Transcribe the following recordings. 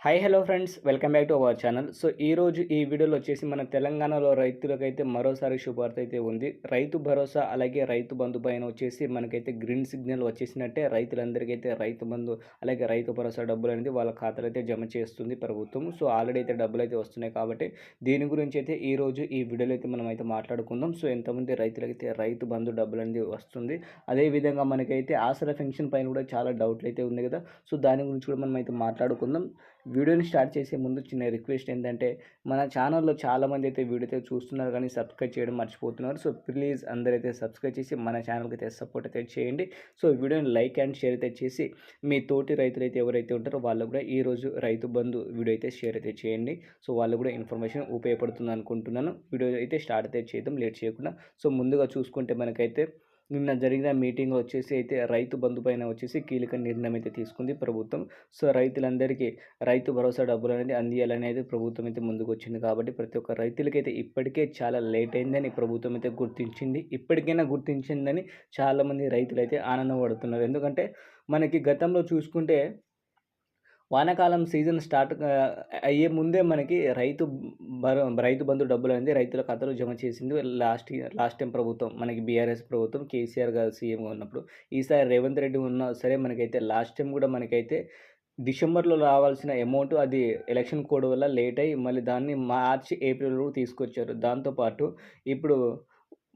Hi hello friends welcome back to our channel. So ఈరోజు ఈ వీడియోలో వచ్చేసి మన తెలంగాణలో రైతులకైతే మరోసారి శుభార్త అయితే ఉంది. రైతు భరోసా అలాగే రైతు బంధు పైన వచ్చేసి మనకైతే గ్రీన్ సిగ్నల్ వచ్చేసినట్టే రైతులందరికైతే రైతు బంధు అలాగే రైతు భరోసా డబ్బులు అనేది వాళ్ళ ఖాతాలో అయితే జమ చేస్తుంది ప్రభుత్వం. సో ఆల్రెడీ అయితే డబ్బులు అయితే వస్తున్నాయి కాబట్టి దీని గురించి అయితే ఈరోజు ఈ వీడియోలో అయితే మనం అయితే మాట్లాడుకుందాం. సో ఎంతమంది రైతులకైతే రైతు బంధు డబ్బులు అనేది వస్తుంది, అదేవిధంగా మనకైతే ఆసరా పెన్షన్ పైన కూడా చాలా డౌట్లు అయితే ఉంది కదా. సో దాని గురించి కూడా మనం అయితే మాట్లాడుకుందాం. వీడియోని స్టార్ట్ చేసే ముందు చిన్న రిక్వెస్ట్ ఏంటంటే, మన ఛానల్లో చాలామంది అయితే వీడియో అయితే చూస్తున్నారు కానీ సబ్స్క్రైబ్ చేయడం మర్చిపోతున్నారు. సో ప్లీజ్ అందరైతే సబ్స్క్రైబ్ చేసి మన ఛానల్కి అయితే సపోర్ట్ అయితే చేయండి. సో వీడియోని లైక్ అండ్ షేర్ అయితే చేసి మీ తోటి రైతులైతే ఎవరైతే ఉంటారో వాళ్ళు కూడా ఈరోజు రైతు బంధు వీడియో అయితే షేర్ అయితే చేయండి. సో వాళ్ళు కూడా ఇన్ఫర్మేషన్ ఉపయోగపడుతుంది అనుకుంటున్నాను. వీడియో అయితే స్టార్ట్ అయితే చేద్దాం లేట్ చేయకుండా. సో ముందుగా చూసుకుంటే మనకైతే నిన్న జరిగిన మీటింగ్లో వచ్చేసి అయితే రైతు బంధు పైన వచ్చేసి కీలక నిర్ణయం అయితే తీసుకుంది ప్రభుత్వం. సో రైతులందరికీ రైతు భరోసా డబ్బులు అనేది అందియాలనేది ప్రభుత్వం అయితే ముందుకు వచ్చింది కాబట్టి ప్రతి ఒక్క రైతులకైతే ఇప్పటికే చాలా లేట్ అయిందని ప్రభుత్వం అయితే గుర్తించింది. ఇప్పటికైనా గుర్తించిందని చాలామంది రైతులు అయితే ఆనందపడుతున్నారు. ఎందుకంటే మనకి గతంలో చూసుకుంటే వానాకాలం సీజన్ స్టార్ట్ అయ్యే ముందే మనకి రైతు బంధు డబ్బులనేది రైతుల ఖాతాలో జమ చేసింది లాస్ట్ టైం ప్రభుత్వం, మనకి బీఆర్ఎస్ ప్రభుత్వం కేసీఆర్ గారు సీఎంగా ఉన్నప్పుడు. ఈసారి రేవంత్ రెడ్డి ఉన్నా సరే మనకైతే లాస్ట్ టైం కూడా మనకైతే డిసెంబర్‌లో రావాల్సిన అమౌంట్ అది ఎలక్షన్ కోడ్ వల్ల లేట్ అయ్యి మళ్ళీ దాన్ని మార్చి, ఏప్రిల్‌లో తీసుకొచ్చారు. దాంతో పాటు ఇప్పుడు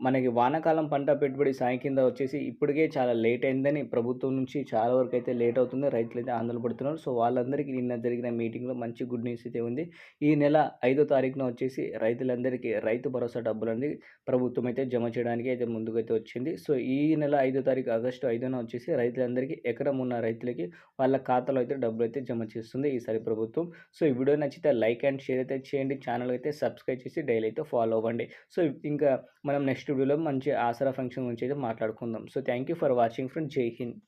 మనకి వానాకాలం పంట పెట్టుబడి సాయం కింద వచ్చేసి ఇప్పటికే చాలా లేట్ అయిందని ప్రభుత్వం నుంచి చాలా వరకు అయితే లేట్ అవుతుంది. రైతులైతే ఆందోళన పడుతున్నారు. సో వాళ్ళందరికీ నిన్న జరిగిన మీటింగ్‌లో మంచి గుడ్ న్యూస్ అయితే ఉంది. ఈ నెల 5వ తారీఖున వచ్చేసి రైతులందరికీ రైతు భరోసా డబ్బులనేది ప్రభుత్వం అయితే జమ చేయడానికి అయితే ముందుకైతే వచ్చింది. సో ఈ నెల 5వ తారీఖు ఆగస్టు 5న వచ్చేసి రైతులందరికీ ఎకరం ఉన్న రైతులకి వాళ్ళ ఖాతాలో అయితే డబ్బులైతే జమ చేస్తుంది ఈసారి ప్రభుత్వం. సో ఈ వీడియో నచ్చితే లైక్ అండ్ షేర్ అయితే చేయండి. ఛానల్ అయితే సబ్స్క్రైబ్ చేసి డైలీ అయితే ఫాలో అవ్వండి. సో ఇంకా మనం నెక్స్ట్ వీడియోలో మంచి ఆసరా ఫంక్షన్ గురించి అయితే మాట్లాడుకుందాం. So thank you for watching friends. జై హింద్.